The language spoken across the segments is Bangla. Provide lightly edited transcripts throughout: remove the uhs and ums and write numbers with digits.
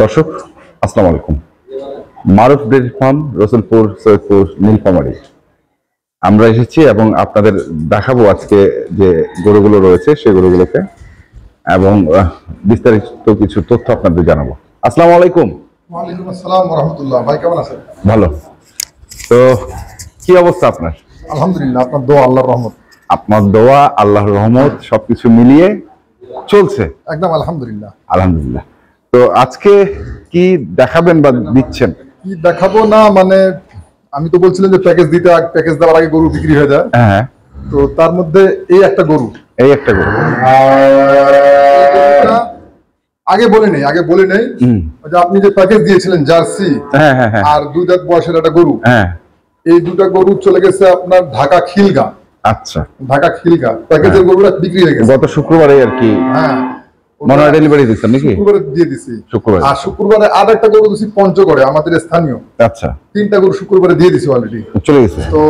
দর্শক আসসালামু আলাইকুম। মারুফ ডেইরি ফার্ম, রসুলপুর, সৈয়দপুর, নীলফামারী আমরা এসেছি এবং আপনাদের দেখাবো আজকে যে গরুগুলো রয়েছে সেই গরুগুলোকে এবং বিস্তারিত কিছু তথ্য আপনাদের জানাবো। আসসালামু আলাইকুম। ওয়ালাইকুম আসসালাম ওয়া রাহমাতুল্লাহ। ভাই কেমন আছেন? ভালো। তো কি অবস্থা আপনার? আলহামদুলিল্লাহ, আপনার দোয়া আল্লাহর রহমত। আপনার দোয়া আল্লাহর রহমত সবকিছু মিলিয়ে চলছে একদম আলহামদুলিল্লাহ। আলহামদুলিল্লাহ। তো আজকে কি দেখাবেন বা দিচ্ছেন? কি দেখাবো না মানে আমি তো বলছিলাম যে প্যাকেজ দিতে, প্যাকেজ দেওয়ার আগে গরু বিক্রি হয়ে যায়। হ্যাঁ, তো তার মধ্যে এই একটা গরু আগে বলে নেই যে আপনি যে প্যাকেজ দিয়েছিলেন জার্সি আর 2 দাঁত বয়সের একটা গরু, এই দুটা গরু চলে গেছে আপনার ঢাকা খিলগা। আচ্ছা, ঢাকা খিলগা প্যাকেজের গরুটা বিক্রি হয়ে গেছে গত শুক্রবারে আর কি। হ্যাঁ, মনে হয় ডেলিভারি দিচ্ছেন নাকি? শুক্রবারে দিয়ে দিছি। আর শুক্রবারে আর একটা গরু দিছি পঞ্চগড়ে, আমাদের স্থানীয়। আচ্ছা, 3টা গরু শুক্রবারে দিয়ে দিছি অলরেডি, চলে গেছে। তো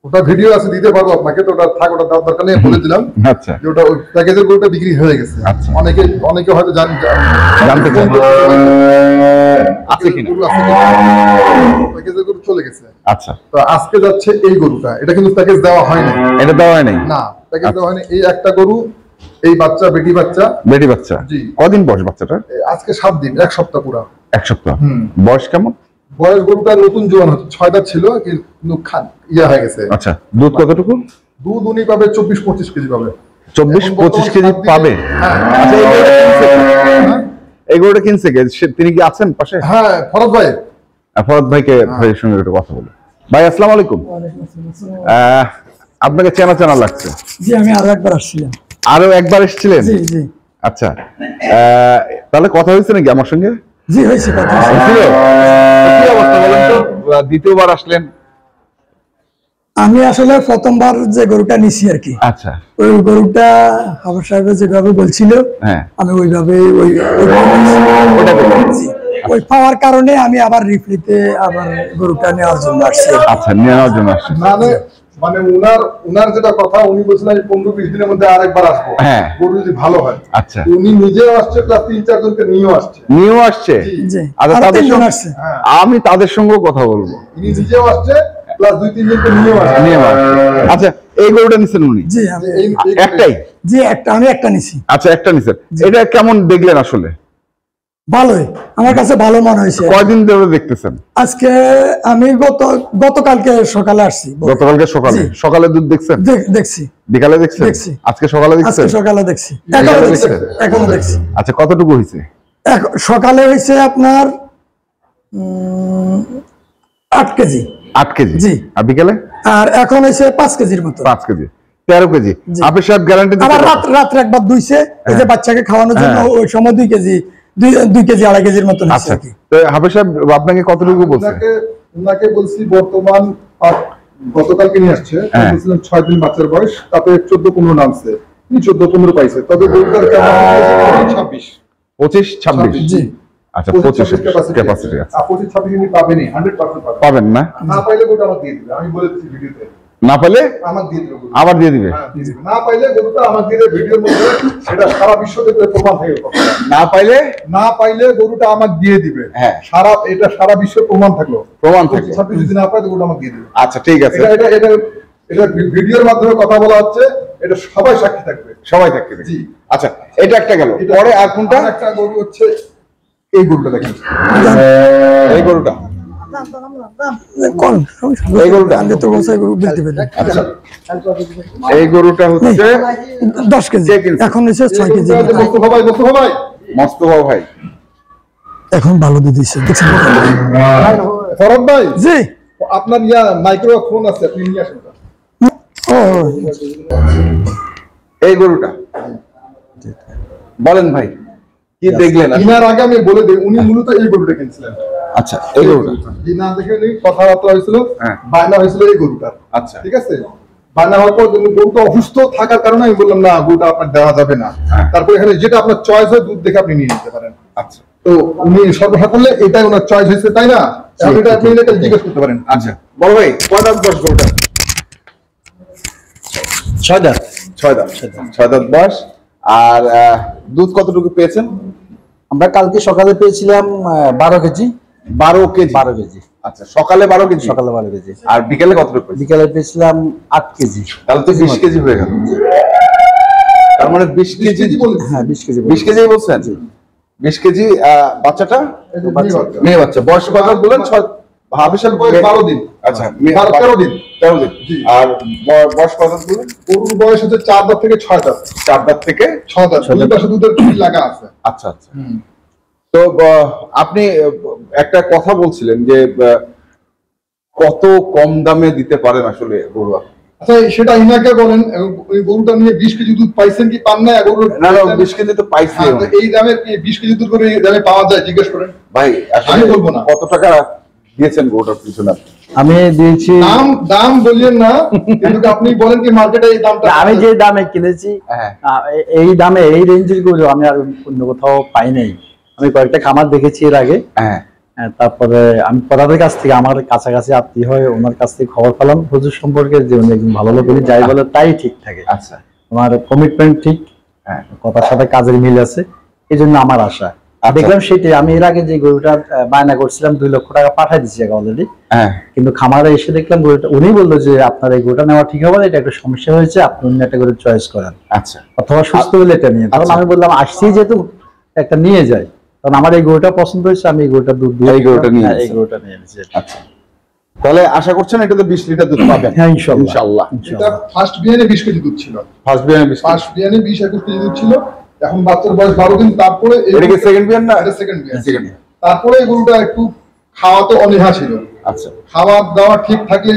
ওটা ভিডিও আছে, দিতে পারবো আপনাকে, তো ওটা থাক, ওটা দেওয়ার দরকার নেই, বলে দিলাম। আচ্ছা, যে ওটা ওই প্যাকেজের গরুটা বিক্রি হয়ে গেছে। আচ্ছা, অনেকে হয়তো জানতে চান আছে কিনা, প্যাকেজের গরু চলে গেছে। আচ্ছা, তো আজকে যাচ্ছে এই গরুটা, এটা কিন্তু প্যাকেজ দেওয়া হয় না। এটা দেওয়া হয় নাই না, প্যাকেজ দেওয়া হয়নি। এই একটা গরু, এই বাচ্চা, বেটি বাচ্চা। জি। কদিন বয়স বাচ্চাটা? আজকে 7 দিন, 1 সপ্তাহ পুরো। 1 সপ্তাহ। বয়স কেমন? বয়স গরুটা নতুন জোয়ান হচ্ছে, 6 দাঁত ছিল কিন্তু হয়ে গেছে। আচ্ছা, দুধ কতটুকু? দুধ উনি পাবে 24-25 কেজি পাবে। 24-25 কেজি পাবে। আচ্ছা, এই গরুটা কিনছে কে? তিনি কি আছেন পাশে? হ্যাঁ, ফরদ ভাই। ফরদ ভাইকে ভাইয়ের সঙ্গে একটু কথা বলি। ভাই আসসালামু আলাইকুম। আপনাকে চেনা লাগছে। জি, আমি আরো একবার আসছিলাম। আরো একবার এসেছিলেন? জি জি। আচ্ছা, তাহলে কথা হয়েছে নাকি আমার সঙ্গে? জি, হয়েছে কথা। কি অবস্থা বলেন তো, দ্বিতীয়বার আসলেন? আমি আসলে প্রথমবার যে গরুটা নিছি আর কি। আচ্ছা, ওই গরুটা হাফেজ সাহেব যেভাবে বলছিল, আমি ওইভাবে ওই পাওয়ার কারণে আমি আবার রিপ্লিতে আবার গরুটা নেওয়ার জন্য আসছি। আচ্ছা, নেওয়ার জন্য আসছি। মানে উনার যেটা কথা, উনি বলছিলেন 15-20 দিনের মধ্যে আরেকবার আসবো, গরু যদি ভালো হয়। আচ্ছা, উনি নিজেও আসছে, প্লাস 3-4 জনকে নিয়েও আসছে। জি, আচ্ছা, তাদের সঙ্গে আসছে। আমি তাদের সঙ্গেও কথা বলবো। উনি নিজেও আসছে, প্লাস 2-3 জনকে নিয়েও আসছে। আচ্ছা, এই গরুটা নিছেন উনি? জি, একটাই? জি, আমি একটা নিছি। আচ্ছা, একটা নিছেন। এটা কেমন দেখলেন আসলে? ভালোই, আমার কাছে ভালো মনে হয়েছে। কয়দিন ধরে দেখতেছেন? আজকে আমি গতকালকে সকালে আসছি। গতকালকে সকালে দুধ দেখছেন? দেখছি। বিকালে দেখছেন? আজকে সকালে দেখছি। এখনো দেখছি। আচ্ছা, কতটুকু হয়েছে? সকালে হয়েছে আপনার 8 কেজি। 8 কেজি? জি। আর বিকালে? আর এখন হয়েছে 5 কেজির মতো। 5 কেজি, 13 কেজি। আপনি সাহেব গ্যারান্টি দিতে? আবার রাত্রে একবার দুইছে, এই যে বাচ্চাকে খাওয়ানোর জন্য, ওই সময় 2 কেজি 2.5 কেজির মতো নিচ্ছে। হাফেজ সাহেব আপনাকে কতটুকু বলছে? উনাকে বলছি বর্তমান গতকালকে নিয়ে আসছে, বলছিলাম 6 দিন বাচ্চার বয়স, তাতে 14-15 নামছে, 14-15 পাইছে। তবে গরুটার কেমন 25-26? জি। আচ্ছা, 25 ক্যাপাসিটি আছে। 25-26 উনি পাবেনই, 100% পাবেন না? না পাইলে গরুটা আমাকে দিয়ে দিবে, আমি বলে দিচ্ছি ভিডিওতে। না পাইলে আমাকে দিয়ে দিবে, আবার দিয়ে দিবে। না পাইলে গরুটা আমাকে দিয়ে দিবে, ভিডিওর মধ্যে এটা সারা বিশ্ব দেখলে প্রমাণ হয়ে গেল। না পাইলে গরুটা আমাকে দিয়ে দিবে। হ্যাঁ, এটা সারা বিশ্ব প্রমাণ থাকলো, যদি না পাই গরুটা আমাকে দিয়ে দিবে। আচ্ছা, ঠিক আছে। এটা ভিডিওর মাধ্যমে কথা বলা হচ্ছে, এটা সবাই সাক্ষী থাকবে, সবাই থাকবে। জি। আচ্ছা, এটা একটা গেল। পরে আর কোনটা? একটা গরু হচ্ছে এই গরুটা, দেখেন এই গরুটা। এই গরুটা হচ্ছে 10 কেজি, এখন হচ্ছে 6 কেজি। মোস্তফা ভাই এখন ভালো দুধ দিচ্ছে। ফরদ ভাই, জি, আপনার মাইক্রোফোন আছে, আপনি নিয়ে আসেন। এই গরুটা বলেন ভাই, কি দেখলেন? ইনার আগে আমি বলে দিই, উনি মূলত এই গরুটা কিনছিলেন। আচ্ছা, এই গরুটা না দেখে উনি কথাবার্তা হয়েছিল, বায়না হয়েছিল এই গরুটা। আচ্ছা, ঠিক আছে। বায়না হওয়ার পর গরুটা অসুস্থ থাকার কারণে আমি বললাম না, গরুটা আপনার দেওয়া যাবে না। তারপর এখানে যেটা আপনার চয়েস হয়, দুধ দেখে আপনি নিয়ে নিতে পারেন। আচ্ছা, তো উনি সর্বসা করলে এটাই ওনার চয়েস হয়েছে, তাই না? এটা আপনি এটা জিজ্ঞেস করতে পারেন। আচ্ছা, বড় ভাই, কয় দাঁত বয়স গরুটা? 6 দাঁত। 6 দাঁত বয়স। আর দুধ কতটুকু পেয়েছেন? আমরা কালকে সকালে পেয়েছিলাম 12 কেজি। 12 কেজি। 12 কেজি। আচ্ছা, সকালে 12 কেজি। সকালে 12 কেজি। আর বিকেলে কতটুকু? বিকেলে পেয়েছিলাম 8 কেজি। তাহলে তো 20 কেজি হয়ে গেল। তার মানে 20 কেজি। হ্যাঁ 20 কেজি। 20 কেজি বলছেন? 20 কেজি। বাচ্চাটা মেয়ে বাচ্চা। বয়স কত বলেন? 6 হাবিশাল বয়স 12 দিন। আচ্ছা, 13 দিন। 13 দিন। আর বয়স কত বলেন? গরুর বয়স হচ্ছে 4 দাঁত থেকে 6 দাঁত। 4 দাঁত থেকে 6 দাঁত। দুই পাশে দুধের টিপ লাগা আছে। আচ্ছা আচ্ছা। তো আপনি একটা কথা বলছিলেন যে কত কম দামে দিতে পারেন আসলে গরু? আচ্ছা, সেটা ইনাকে বলেন। ওই গরুটা নিয়ে 20 কেজি দুধ পাইছেন কি পান না? গরুর না না, 20 কেজি তো পাইছি। এই দামে কি 20 কেজি দুধ করে এই দামে পাওয়া যায়? জিজ্ঞেস করেন ভাই। আমি বলবো না। কত টাকা দিয়েছেন গরুটার পিছনে? আমি দিয়েছি দাম বলিয়েন না, কিন্তু আপনি বলেন কি মার্কেটে এই দামটা? আমি যে দামে কিনেছি এই দামে এই রেঞ্জের গরু আমি আর অন্য কোথাও পাই নাই। আমি কয়েকটা খামার দেখেছি এর আগে। তারপরে আমি তাদের কাছ থেকে, আমার কাছাকাছি আত্মীয় হয়, ওনার কাছ থেকে খবর পেলাম হুজুর সম্পর্কে, যে উনি একজন ভালো লোক, উনি যাই বলে তাই ঠিক থাকে। আচ্ছা, আমার কমিটমেন্ট ঠিক, কথার সাথে কাজের মিল আছে, এই জন্য আমার আশা। দেখলাম সেটাই। আমি এর আগে যে গরুটা বায়না করছিলাম 2 লক্ষ টাকা পাঠাই দিচ্ছি অলরেডি, কিন্তু খামারে এসে দেখলাম গরুটা, উনি বললো যে আপনার এই গরুটা নেওয়া ঠিক হবে না, এটা একটা সমস্যা হয়েছে, আপনি অন্য একটা গরু চয়েস করেন। আচ্ছা, অথবা সুস্থ হলে এটা নিয়ে। তখন আমি বললাম আসছি যেহেতু একটা নিয়ে যাই, কারণ আমার এই গরুটা পছন্দ হয়েছে, আমি এই গরুটা দুধ দিয়ে এই গরুটা নিয়ে নিয়েছি। আচ্ছা, তাহলে আশা করছেন এটাতে 20 লিটার দুধ পাবেন? হ্যাঁ ইনশাআল্লাহ। এটা ফার্স্ট বিয়ানে 20 কেজি দুধ ছিল। ফার্স্ট বিয়ানে 20-21 কেজি দুধ ছিল। এখন বাচ্চার বয়স 12 দিন। তারপরে এটা কি সেকেন্ড বিয়ান না? এটা সেকেন্ড বিয়ান। তারপরে এই গরুটা একটু খাওয়াতে অনীহা ছিল। আচ্ছা, খাওয়া দাওয়া ঠিক থাকলে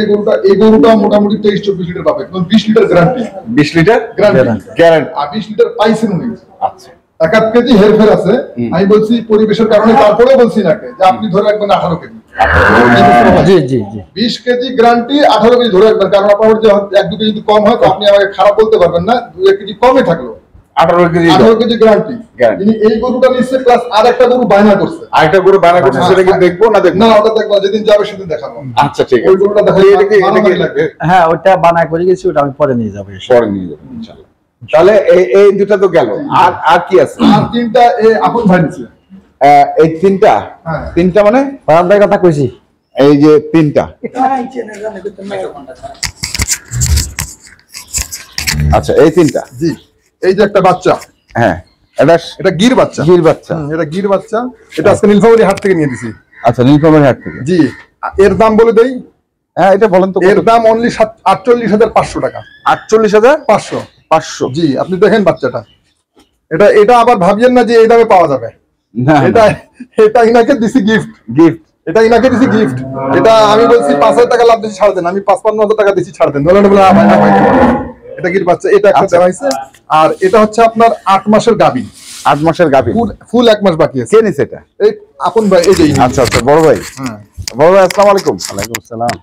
এই গরুটা মোটামুটি 23-24 লিটার পাবে। 20 লিটার গ্যারান্টি। 20 litre guarantee. আর 20 লিটার পাইছেন উনি। আচ্ছা, 1 কেজি হেরফের আছে। আমি বলছি পরিবেশের কারণে, তারপরে বলছি নাকি যে আপনি ধরে রাখবেন 18 কেজি। জি জি জি। 20 কেজি গ্যারান্টি, 18 কেজি ধরে রাখবেন। কারণ আপনার যে 1-2 কেজি কম হয় তো আপনি আমাকে খারাপ বলতে পারবেন না। 2-1 কেজি কমে থাকলো। 18 কেজি গ্যারান্টি। তিনি এই গরুটা নিচ্ছে, প্লাস আর একটা গরু বায়না করছে। আরেকটা গরু বায়না করছে, সেটা কি দেখবো না দেখবো? না, ওটা দেখবো, যেদিন যাবে সেদিন দেখাবো। আচ্ছা ঠিক আছে। ওই গরুটা দেখাই। হ্যাঁ, ওটা বানায় করে গেছি, ওটা আমি পরে নিয়ে যাবো। পরে নিয়ে যাবো ইনশাআল্লাহ। তাহলে এই দুটো তো গেল। আর কি আছে? আর 3টা আপন ভাই নিচ্ছে। এই 3টা? হ্যাঁ, 3টা মানে বারান্দার কথা কইছি। এই যে 3টা। আচ্ছা, এই 3টা। জি, এই যে একটা বাচ্চা। হ্যাঁ, এটা গির বাচ্চা। গির বাচ্চা। এটা গির বাচ্চা। এটা আজকে নীলফামারী হাট থেকে নিয়ে দিছি। আচ্ছা, নীলফামারী হাট থেকে। জি, এর দাম বলে দেই। হ্যাঁ, এটা বলেন তো। এর দাম অনলি 48,500 টাকা। 48,500। জি, আপনি দেখেন বাচ্চাটা। এটা আবার ভাবিয়েন না যে এই দামে পাওয়া যাবে। না, এটা ইনাকে দিছি গিফট। এটা ইনাকে দিছি গিফট। এটা আমি বলছি 5,000 টাকা লাভ দিছি, ছাড় দেন। আমি 55,000 টাকা দিছি, ছাড় দেন। বলে এটা গির বাচ্চা। এটা একটা দেওয়া হয়েছে। আর এটা হচ্ছে আপনার 8 মাসের গাভী। 8 মাসের গাভী। ফুল 1 মাস বাকি আছে। কে নিছে এটা? এই আপন ভাই। এই যে। আচ্ছা আচ্ছা, বড় ভাই। হ্যাঁ, বড় ভাই, আসসালামু আলাইকুম। ওয়ালাইকুম আসসালাম।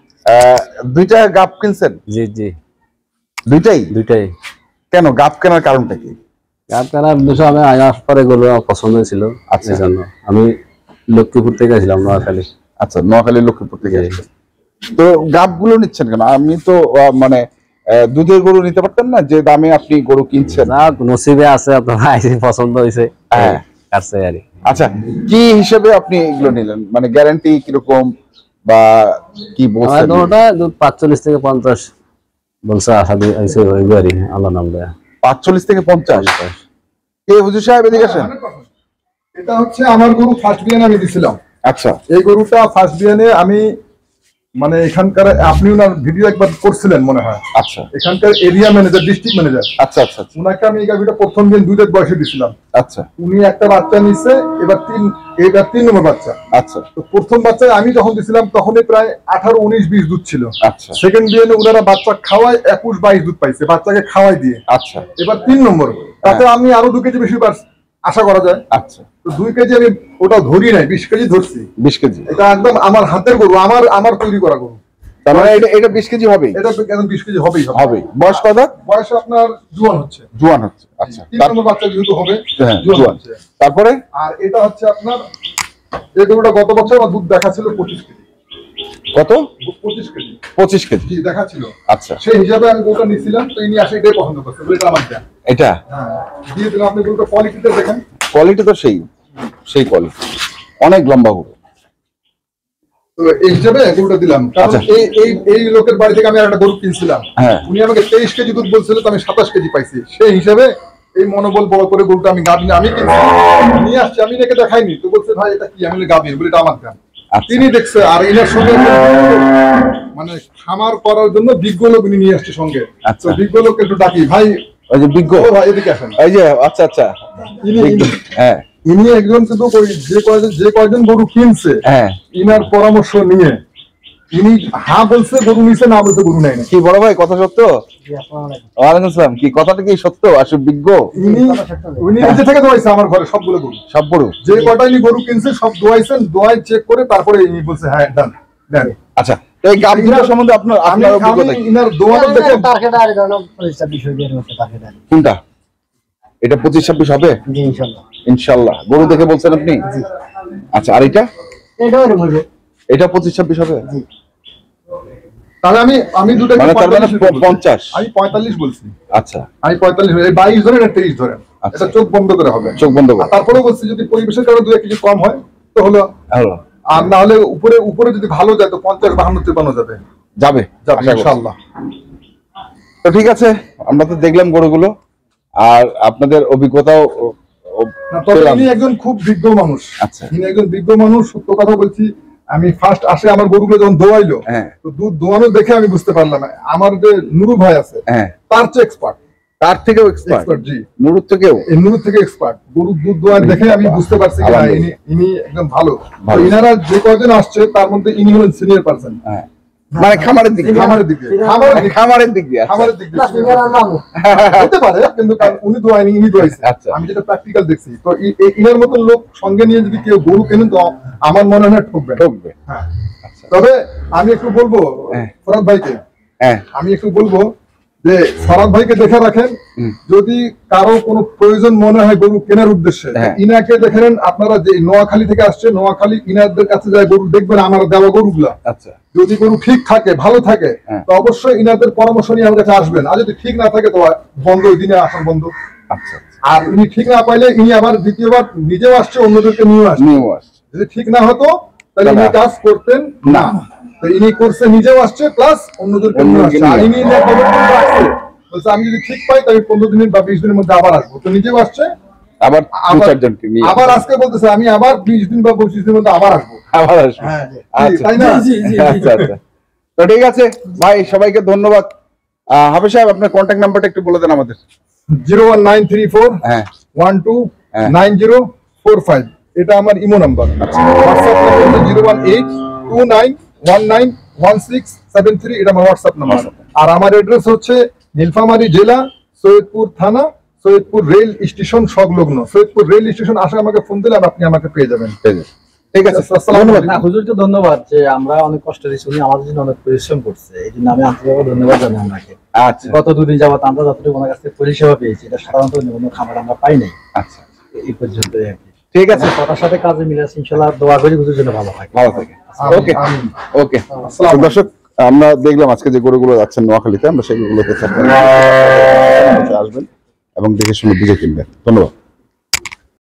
2টা গাভ কিনছেন? জি জি, দুইটাই। কেন গাভ কেনার কারণটা কি? আপনারা বিষয় আমি আয়াস পরে গেল, আমার পছন্দ ছিল। আচ্ছা, জন্য আমি লক্ষ্মীপুর থেকে গেছিলাম, নোয়াখালী। আচ্ছা, নোয়াখালী লক্ষ্মীপুর থেকে। তো গাভ গুলো নিচ্ছেন কেন? আমি তো মানে দুধের গরু নিতে পারতেন না, যে দামে আপনি গরু কিনছেন? না, নসিবে আছে, আপনার পছন্দ হয়েছে। হ্যাঁ, কাটছে আর কি। আচ্ছা, কি হিসেবে আপনি এগুলো নিলেন? মানে গ্যারান্টি কিরকম বা কি বলছেন? দুধ 45 থেকে 50 বলছে। আশা দিয়েছে ওইবারই, আল্লাহ নাম দেয়া। 45 থেকে 50। কে হুজুর সাহেব, এদিকে আসেন। এটা হচ্ছে আমার গরু ফার্স্ট বিয়ানে আমি দিছিলাম। আচ্ছা, এই গরুটা ফার্স্ট বিয়ানে আমি মানে এখানকার, আপনি ওনার ভিডিও একবার করছিলেন মনে হয়। আচ্ছা, এখানকার এরিয়া ম্যানেজার, ডিস্ট্রিক্ট ম্যানেজার। আচ্ছা আচ্ছা, ওনাকে আমি এই গাভিটা প্রথম দিন 2 দাঁত বয়সে দিছিলাম। আচ্ছা, উনি একটা বাচ্চা নিছে। এবার 3 নম্বর বাচ্চা। আচ্ছা। তো প্রথম বাচ্চায় আমি যখন দিছিলাম তখনই প্রায় 18, 19, 20 দুধ ছিল। আচ্ছা, সেকেন্ড বিয়ানে ওনারা বাচ্চা খাওয়ায় 21, 22 দুধ পাইছে, বাচ্চাকে খাওয়াই দিয়ে। আচ্ছা, এবার 3 নম্বর, তাতে আমি আরো 2 কেজি বেশি আশা করা যায়। আচ্ছা, তো 2 কেজি আমি ওটা ধরি নাই, 20 কেজি ধরছি। 20 কেজি। এটা একদম আমার হাতের গরু, আমার তৈরি করা গরু। তার মানে এটা 20 কেজি হবে? এটা একদম 20 কেজি হবেই হবে। বয়স কত? বয়স আপনার জোয়ান হচ্ছে। আচ্ছা, 3 নম্বর বাচ্চা যেহেতু হবে, হ্যাঁ, জোয়ান হচ্ছে। তারপরে আর এটা হচ্ছে আপনার, এই গরুটা গত বছর আমার দুধ দেখা ছিল 25 কেজি। কত? 25 কেজি। 25 কেজি জি, দেখা ছিল। আচ্ছা, সেই হিসাবে আমি গরুটা নিছিলাম। তো ইনি আসে এটাই পছন্দ করছে, এটা আমার দেয়া। এটা হ্যাঁ, দিয়ে দিলাম। আপনি গরুটা কোয়ালিটিটা দেখেন। কোয়ালিটি তো সেই। সেই কোয়ালিটি, অনেক লম্বা গরু। তো এই হিসাবে গরুটা দিলাম, কারণ এই লোকের বাড়ি থেকে আমি একটা গরু কিনছিলাম, উনি আমাকে 23 কেজি দুধ বলছিল, তো আমি 27 কেজি পাইছি। সেই হিসাবে এই মনোবল বড় করে গরুটা আমি গাভিন আমি কিনছি, নিয়ে আসছি, আমি এটাকে দেখাইনি, তো বলছে ভাই এটা কি, আমি গাভিন বলে এটা আমার গান। তিনি দেখছে, আর এনার সঙ্গে মানে খামার করার জন্য বিজ্ঞ লোক উনি নিয়ে আসছে সঙ্গে। তো বিজ্ঞ লোক একটু ডাকি, ভাই ওই যে বিজ্ঞ ভাই এদিকে আসেন। এই যে আচ্ছা আচ্ছা, হ্যাঁ ইনি একজন শুধু যে কয়জন গরু কিনছে ইনার পরামর্শ নিয়ে ইনি হ্যাঁ বলছে গরু নিছে, না বলছে গরু নেয় না। কি বড় ভাই কথা সত্য? ওয়ালাইকুম আসসালাম। কি কথাটা কি সত্য? আসলে বিজ্ঞ উনি নিজে থেকে দোয়াইছে আমার ঘরে সবগুলো গরু, সব গরু যে কটা ইনি গরু কিনছে সব দোয়াইছেন, দোয়াই চেক করে তারপরে ইনি বলছে হ্যাঁ ডান দেন। আচ্ছা, তো এই গাভীটার সম্বন্ধে আপনার অভিজ্ঞতা কি? ইনার দোয়ানো দেখে কোনটা এটা 25-26 হবে ইনশাআল্লাহ? গরু দেখে বলছেন আপনি? আচ্ছা, আর এটা 25-26 হবে? তাহলে আমি দুটো মানে তার মানে 50, আমি 45 বলছি। আচ্ছা, আমি 45, এই 22 ধরেন আর 23 ধরেন, এটা চোখ বন্ধ করে হবে, চোখ বন্ধ করে। তারপরেও বলছি যদি পরিবেশের কারণে 2-1 কিছু কম হয় তো হলো, হলো, আর না হলে উপরে যদি ভালো যায় তো 50-52 যাবে যাবে ইনশাআল্লাহ। তো ঠিক আছে, আমরা তো দেখলাম গরুগুলো, আর আপনাদের অভিজ্ঞতাও তবে ইনি একজন খুব বিজ্ঞ মানুষ। আচ্ছা, ইনি একজন বিজ্ঞ মানুষ, সত্য কথা বলছি। আমি ফার্স্ট আসে আমার গরুগুলো যখন দোয়াইলো, তো দুধ দোয়ানো দেখে আমি বুঝতে পারলাম আমার যে নুরু ভাই আছে তার চেয়ে এক্সপার্ট, তার থেকেও এক্সপার্ট। জি, নুরুর থেকেও, নুরুর থেকে এক্সপার্ট। গরুর দুধ দোয়ানো দেখে আমি বুঝতে পারছি ইনি একদম ভালো। ইনারা যে কয়জন আসছে তার মধ্যে ইনি হলেন সিনিয়র পারসন, মানে খামারের দিক দিয়ে হতে পারে, কিন্তু উনি দোয়াইনি, ইনি দোয়াইছে। আমি যেটা প্র্যাকটিক্যাল দেখছি, তো ইনার মতন লোক সঙ্গে নিয়ে যদি কেউ গরু কেনেন তো আমার মনে হয় ঠকবে। হ্যাঁ, তবে আমি একটু বলবো ফরাদ ভাইকে, আমি একটু বলবো যে ফরাদ ভাইকে দেখে রাখেন, যদি কারো কোনো প্রয়োজন মনে হয় গরু কেনার উদ্দেশ্যে, ইনাকে দেখে নেন। আপনারা যে নোয়াখালী থেকে আসছে, নোয়াখালী ইনাদের কাছে যায় গরু দেখবেন, আমার দেওয়া গরুগুলা যদি গরু ঠিক থাকে, ভালো থাকে, তো অবশ্যই ইনাদের পরামর্শ নিয়ে আমার কাছে আসবেন। আর যদি ঠিক না থাকে তো বন্ধ, ওই দিনে আসার বন্ধ। আর ইনি ঠিক না পাইলে ইনি আবার দ্বিতীয়বার নিজেও আসছে, অন্যদেরকে নিয়েও আসছে। যদি ঠিক না হতো তাহলে ইনি কাজ করতেন না, তো ইনি করছে, নিজেও আসছে প্লাস অন্যদেরকে নিয়ে আসছে। আর ইনি বলছে আমি যদি ঠিক পাই তাহলে 15 দিনের বা 20 দিনের মধ্যে আবার আসবো, তো নিজেও আসছে। আবার আজকে বলতেছে আমি আবার 20 দিন বা 25 দিনের মধ্যে আবার আসবো। তাই না? তো ঠিক আছে ভাই, সবাইকে ধন্যবাদ। হাফেজ সাহেব, আপনার কন্ট্যাক্ট নাম্বারটা একটু বলে দেন আমাদের। 01934 এটা আমার ইমো নাম্বার। হোয়াটসঅ্যাপ নাম্বার 01829191673, এটা আমার হোয়াটসঅ্যাপ নাম্বার। আর আমার অ্যাড্রেস হচ্ছে নীলফামারী জেলা, সৈয়দপুর থানা, সৈয়দপুর রেল স্টেশন সংলগ্ন। সৈয়দপুর রেল স্টেশন আসে আমাকে ফোন দিলে আপনি আমাকে পেয়ে যাবেন। ঠিক আছে, হুজুরকে ধন্যবাদ যে আমরা অনেক কষ্ট দিয়েছি, উনি আমাদের জন্য অনেক পরিশ্রম করছে, এই জন্য আমি আন্তরিকভাবে ধন্যবাদ জানাই ওনাকে। গত 2 দিন যাবত আমরা যতটুকু ওনার কাছ থেকে পরিষেবা পেয়েছি, এটা সাধারণত অন্য খাবার আমরা পাই নাই। আচ্ছা, এই পর্যন্ত আর কি। ঠিক আছে, কথার সাথে কাজে মিলে আছে, ইনশাআল্লাহ দোয়া করি হুজুর জন্য ভালো থাকে। ওকে ওকে। দর্শক, আমরা দেখলাম আজকে যে গরুগুলো যাচ্ছেন নোয়াখালীতে, আমরা সেই গরুগুলোতে আসবেন এবং দেখে শুনে বুঝে কিনবেন। ধন্যবাদ।